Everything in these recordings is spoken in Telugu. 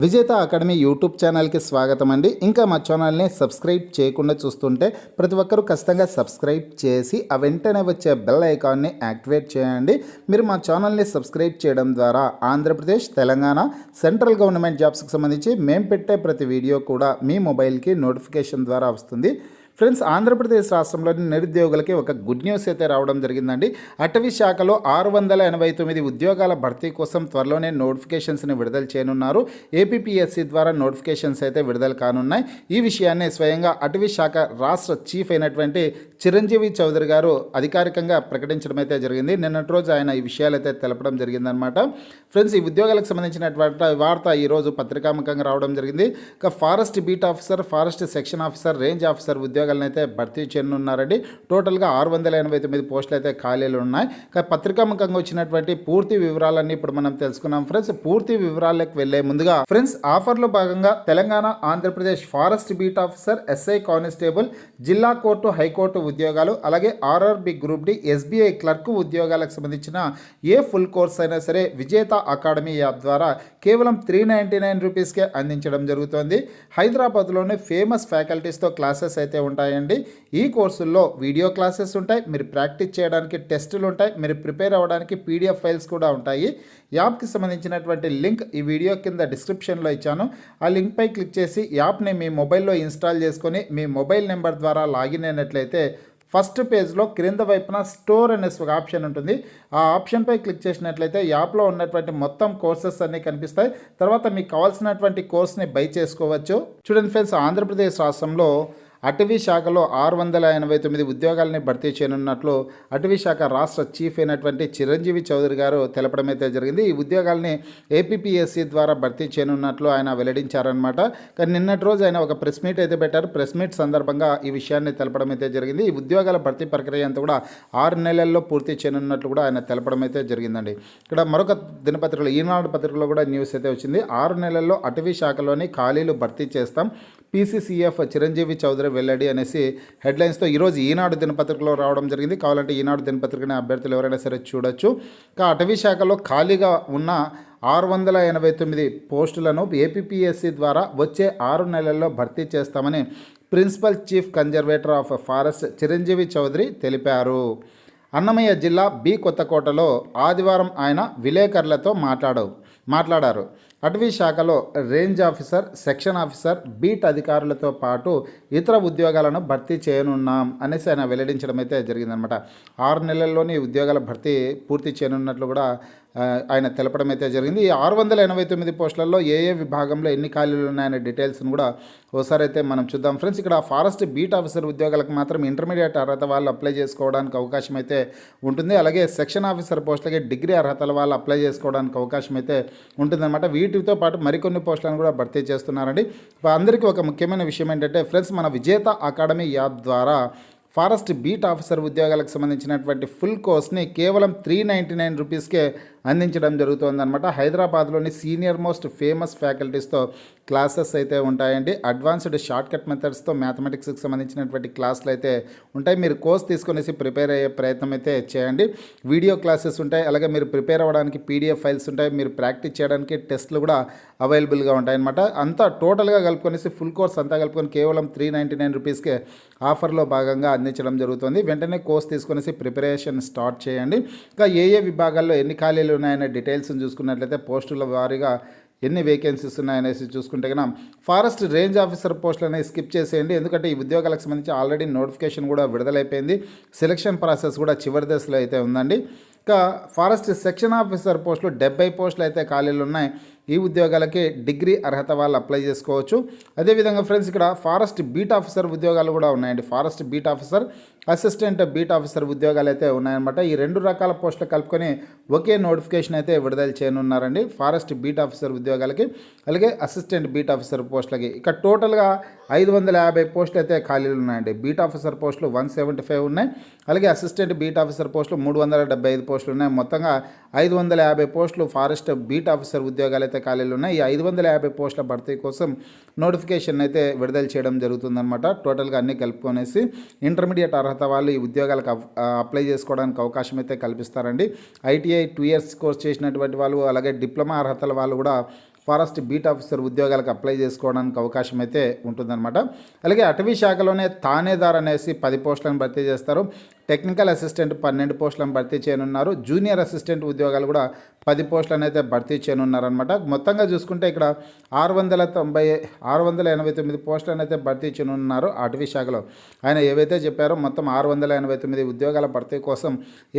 విజేత అకాడమీ యూట్యూబ్ ఛానల్కి స్వాగతం అండి. ఇంకా మా ఛానల్ని సబ్స్క్రైబ్ చేయకుండా చూస్తుంటే ప్రతి ఒక్కరూ ఖచ్చితంగా సబ్స్క్రైబ్ చేసి ఆ వెంటనే వచ్చే బెల్ ఐకాన్ని యాక్టివేట్ చేయండి. మీరు మా ఛానల్ని సబ్స్క్రైబ్ చేయడం ద్వారా ఆంధ్రప్రదేశ్, తెలంగాణ సెంట్రల్ గవర్నమెంట్ జాబ్స్కి సంబంధించి మేము పెట్టే ప్రతి వీడియో కూడా మీ మొబైల్కి నోటిఫికేషన్ ద్వారా వస్తుంది. ఫ్రెండ్స్, ఆంధ్రప్రదేశ్ రాష్ట్రంలోని నిరుద్యోగులకి ఒక గుడ్ న్యూస్ అయితే రావడం జరిగిందండి. అటవీ శాఖలో 689 ఉద్యోగాల భర్తీ కోసం త్వరలోనే నోటిఫికేషన్స్ని విడుదల చేయనున్నారు. ఏపీపీఎస్సీ ద్వారా నోటిఫికేషన్స్ అయితే విడుదల కానున్నాయి. ఈ విషయాన్ని స్వయంగా అటవీ శాఖ రాష్ట్ర చీఫ్ అయినటువంటి చిరంజీవి చౌదరి గారు అధికారికంగా ప్రకటించడం అయితే జరిగింది. నిన్నటి రోజు ఆయన ఈ విషయాలు అయితే తెలపడం జరిగిందనమాట. ఫ్రెండ్స్, ఈ ఉద్యోగాలకు సంబంధించినటువంటి వార్త ఈరోజు పత్రికాముఖంగా రావడం జరిగింది. ఇక forest beat officer, forest section officer, range officer ఉద్యోగాలను అయితే భర్తీ చేయనున్నారండి. టోటల్గా 689 పోస్టులు అయితే ఖాళీలు ఉన్నాయి. పత్రికాముఖంగా వచ్చినటువంటి పూర్తి వివరాలన్నీ ఇప్పుడు మనం తెలుసుకున్నాం. ఫ్రెండ్స్, పూర్తి వివరాలకు వెళ్లే ముందుగా ఫ్రెండ్స్, ఆఫర్లో భాగంగా Telangana, Andhra Pradesh forest beat officer, SI constable, జిల్లా కోర్టు, హైకోర్టు ఉద్యోగాలు, అలాగే RRB group D, SBI clerk ఉద్యోగాలకు సంబంధించిన ఏ ఫుల్ కోర్స్ అయినా సరే విజేత అకాడమీ యాప్ ద్వారా కేవలం 399 రూపీస్కే అందించడం జరుగుతుంది. హైదరాబాద్లోని ఫేమస్ ఫ్యాకల్టీస్తో క్లాసెస్ అయితే ఉంటాయండి. ఈ కోర్సుల్లో వీడియో క్లాసెస్ ఉంటాయి, మీరు ప్రాక్టీస్ చేయడానికి టెస్టులు ఉంటాయి, మీరు ప్రిపేర్ అవ్వడానికి పీడిఎఫ్ ఫైల్స్ కూడా ఉంటాయి. యాప్కి సంబంధించినటువంటి లింక్ ఈ వీడియో కింద డిస్క్రిప్షన్లో ఇచ్చాను. ఆ లింక్పై క్లిక్ చేసి యాప్ని మీ మొబైల్లో ఇన్స్టాల్ చేసుకొని మీ మొబైల్ నెంబర్ ద్వారా లాగిన్ అయినట్లయితే ఫస్ట్ పేజ్లో క్రింద వైపున స్టోర్ అనే ఒక ఆప్షన్ ఉంటుంది. ఆ ఆప్షన్పై క్లిక్ చేసినట్లయితే యాప్లో ఉన్నటువంటి మొత్తం కోర్సెస్ అన్నీ కనిపిస్తాయి. తర్వాత మీకు కావాల్సినటువంటి కోర్స్ని బై చేసుకోవచ్చు. చూడండి ఫ్రెండ్స్, ఆంధ్రప్రదేశ్ రాష్ట్రంలో అటవీ శాఖలో 689 ఉద్యోగాలని భర్తీ చేయనున్నట్లు అటవీ శాఖ రాష్ట్ర చీఫ్ అయినటువంటి చిరంజీవి చౌదరి గారు తెలపడం అయితే జరిగింది. ఈ ఉద్యోగాల్ని ఏపీపీఎస్సీ ద్వారా భర్తీ చేయనున్నట్లు ఆయన వెల్లడించారనమాట. కానీ నిన్నటి రోజు ఆయన ఒక ప్రెస్ మీట్ అయితే పెట్టారు. ప్రెస్ మీట్ సందర్భంగా ఈ విషయాన్ని తెలపడం అయితే జరిగింది. ఈ ఉద్యోగాల భర్తీ ప్రక్రియ అంతా కూడా 6 నెలల్లో పూర్తి చేయనున్నట్లు కూడా ఆయన తెలపడం అయితే జరిగిందండి. ఇక్కడ మరొక దినపత్రికలో, ఈనాడు పత్రికలో కూడా న్యూస్ అయితే వచ్చింది. 6 నెలల్లో అటవీ శాఖలోని ఖాళీలు భర్తీ చేస్తాం, పీసీసీఎఫ్ చిరంజీవి చౌదరి వెల్లడి అనేసి హెడ్లైన్స్తో ఈరోజు ఈనాడు దినపత్రికలో రావడం జరిగింది. కావాలంటే ఈనాడు దినపత్రికని అభ్యర్థులు ఎవరైనా సరే చూడొచ్చు. అటవీ శాఖలో ఖాళీగా ఉన్న 689 పోస్టులను ఏపీపీఎస్సీ ద్వారా వచ్చే 6 నెలల్లో భర్తీ చేస్తామని principal chief conservator of forest Chiranjeevi Chowdary తెలిపారు. అన్నమయ్య జిల్లా బి కొత్తకోటలో ఆదివారం ఆయన విలేకరులతో మాట్లాడారు. అటవీ శాఖలో range officer, section officer, beat అధికారులతో పాటు ఇతర ఉద్యోగాలను భర్తీ చేయనున్నాం అనేసి ఆయన వెల్లడించడం అయితే జరిగిందనమాట. 6 నెలల్లోని ఉద్యోగాల భర్తీ పూర్తి చేయనున్నట్లు కూడా ఆయన తెలపడం అయితే జరిగింది. ఈ 689 పోస్టులలో ఏ విభాగంలో ఎన్ని ఖాళీలు ఉన్నాయనే డీటెయిల్స్ను కూడా ఒకసారి అయితే మనం చూద్దాం. ఫ్రెండ్స్, ఇక్కడ ఫారెస్ట్ బీట్ ఆఫీసర్ ఉద్యోగాలకు మాత్రం ఇంటర్మీడియట్ అర్హత వాళ్ళు అప్లై చేసుకోవడానికి అవకాశం అయితే ఉంటుంది. అలాగే సెక్షన్ ఆఫీసర్ పోస్టులకి డిగ్రీ అర్హతల వాళ్ళు అప్లై చేసుకోవడానికి అవకాశం అయితే ఉంటుందన్నమాట. వీటితో పాటు మరికొన్ని పోస్టులను కూడా భర్తీ చేస్తున్నారండి. అందరికీ ఒక ముఖ్యమైన విషయం ఏంటంటే ఫ్రెండ్స్, మన విజేత అకాడమీ యాప్ ద్వారా ఫారెస్ట్ బీట్ ఆఫీసర్ ఉద్యోగాలకు సంబంధించినటువంటి ఫుల్ కోర్స్ని కేవలం 399 రూపీస్కే అందించడం జరుగుతుందన్నమాట. హైదరాబాద్లోని సీనియర్ మోస్ట్ ఫేమస్ ఫ్యాకల్టీస్తో క్లాసెస్ అయితే ఉంటాయండి. అడ్వాన్స్డ్ షార్ట్ కట్ మెథడ్స్తో మ్యాథమెటిక్స్కి సంబంధించినటువంటి క్లాసులు అయితే ఉంటాయి. మీరు కోర్స్ తీసుకునేసి ప్రిపేర్ అయ్యే ప్రయత్నం అయితే చేయండి. వీడియో క్లాసెస్ ఉంటాయి, అలాగే మీరు ప్రిపేర్ అవ్వడానికి పీడిఎఫ్ ఫైల్స్ ఉంటాయి, మీరు ప్రాక్టీస్ చేయడానికి టెస్ట్లు కూడా అవైలబుల్గా ఉంటాయన్నమాట. అంతా టోటల్గా కలుపుకొనేసి ఫుల్ కోర్స్ అంతా కలుపుకొని కేవలం 399 రూపీస్కే ఆఫర్లో భాగంగా అందించడం జరుగుతుంది. వెంటనే కోర్స్ తీసుకునేసి ప్రిపరేషన్ స్టార్ట్ చేయండి. ఇంకా ఏ విభాగాల్లో ఎన్ని ఖాళీలు ఉన్నాయనే డీటెయిల్స్ని చూసుకున్నట్లయితే పోస్టుల వారీగా ఎన్ని వేకెన్సీస్ ఉన్నాయనేసి చూసుకుంటే కన్నా ఫారెస్ట్ రేంజ్ ఆఫీసర్ పోస్టులు అనేవి స్కిప్ చేసేయండి. ఎందుకంటే ఈ ఉద్యోగాలకు సంబంధించి ఆల్రెడీ నోటిఫికేషన్ కూడా విడుదలైపోయింది. సెలక్షన్ ప్రాసెస్ కూడా చివరి దశలో అయితే ఉందండి. ఇంకా ఫారెస్ట్ సెక్షన్ ఆఫీసర్ పోస్టులు 70 పోస్టులు అయితే ఖాళీలు ఉన్నాయి. ఈ ఉద్యోగాలకి డిగ్రీ అర్హత వాళ్ళు అప్లై చేసుకోవచ్చు. అదేవిధంగా ఫ్రెండ్స్, ఇక్కడ ఫారెస్ట్ బీట్ ఆఫీసర్ ఉద్యోగాలు కూడా ఉన్నాయండి. Forest beat officer, assistant beat officer ఉద్యోగాలు అయితే ఉన్నాయన్నమాట. ఈ 2 రకాల పోస్టులు కలుపుకొని ఒకే నోటిఫికేషన్ అయితే విడుదల చేయనున్నారండి ఫారెస్ట్ బీట్ ఆఫీసర్ ఉద్యోగాలకి, అలాగే అసిస్టెంట్ బీట్ ఆఫీసర్ పోస్టులకి. ఇక టోటల్గా 550 పోస్టులు అయితే ఖాళీలు ఉన్నాయండి. బీట్ ఆఫీసర్ పోస్టులు 175 ఉన్నాయి, అలాగే అసిస్టెంట్ బీట్ ఆఫీసర్ పోస్టులు 375 పోస్టులు ఉన్నాయి. మొత్తంగా 550 పోస్టులు ఫారెస్ట్ బీట్ ఆఫీసర్ ఉద్యోగాలు అయితే ఖాళీలు ఉన్నాయి. ఈ 550 పోస్టుల భర్తీ కోసం నోటిఫికేషన్ అయితే విడుదల చేయడం జరుగుతుందన్నమాట. టోటల్గా అన్నీ కలుపుకొనేసి ఇంటర్మీడియట్ అర్హత వాళ్ళు ఈ ఉద్యోగాలకు అప్లై చేసుకోవడానికి అవకాశం అయితే కల్పిస్తారండి. ఐటీఐ 2 years కోర్స్ చేసినటువంటి వాళ్ళు, అలాగే డిప్లొమా అర్హతల వాళ్ళు కూడా ఫారెస్ట్ బీట్ ఆఫీసర్ ఉద్యోగాలకు అప్లై చేసుకోవడానికి అవకాశం అయితే ఉంటుందన్నమాట. అలాగే అటవీ శాఖలోనే తానేదార్ అనేసి 10 పోస్టులను భర్తీ చేస్తారు. టెక్నికల్ అసిస్టెంట్ 12 పోస్టులను భర్తీ చేయనున్నారు. జూనియర్ అసిస్టెంట్ ఉద్యోగాలు కూడా 10 పోస్టులను అయితే భర్తీ చేయనున్నారనమాట. మొత్తంగా చూసుకుంటే ఇక్కడ 689 పోస్టులను అయితే భర్తీ చేయనున్నారు అటవీ శాఖలో. ఆయన ఏవైతే చెప్పారో మొత్తం 689 ఉద్యోగాల భర్తీ కోసం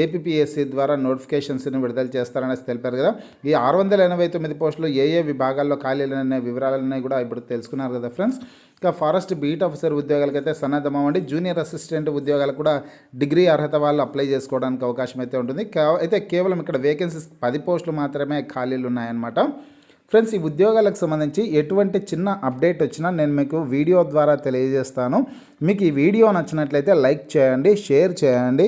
ఏపీపీఎస్సీ ద్వారా నోటిఫికేషన్స్ని విడుదల చేస్తారనేసి తెలిపారు కదా. ఈ 689 పోస్టులు ఏ విభాగాల్లో ఖాళీలు అనే వివరాలన్నీ కూడా ఇప్పుడు తెలుసుకున్నారు కదా ఫ్రెండ్స్. ఇంకా ఫారెస్ట్ బీట్ ఆఫీసర్ ఉద్యోగాలకైతే సన్నద్ధమవ్వండి. జూనియర్ అసిస్టెంట్ ఉద్యోగాలకు కూడా డిగ్రీ అర్హత వాళ్ళు అప్లై చేసుకోవడానికి అవకాశం అయితే ఉంటుంది. అయితే కేవలం ఇక్కడ వేకెన్సీస్ 10 పోస్టులు మాత్రమే ఖాళీలు ఉన్నాయన్నమాట. ఫ్రెండ్స్, ఈ ఉద్యోగాలకు సంబంధించి ఎటువంటి చిన్న అప్డేట్ వచ్చినా నేను మీకు వీడియో ద్వారా తెలియజేస్తాను. మీకు ఈ వీడియో నచ్చినట్లయితే లైక్ చేయండి, షేర్ చేయండి.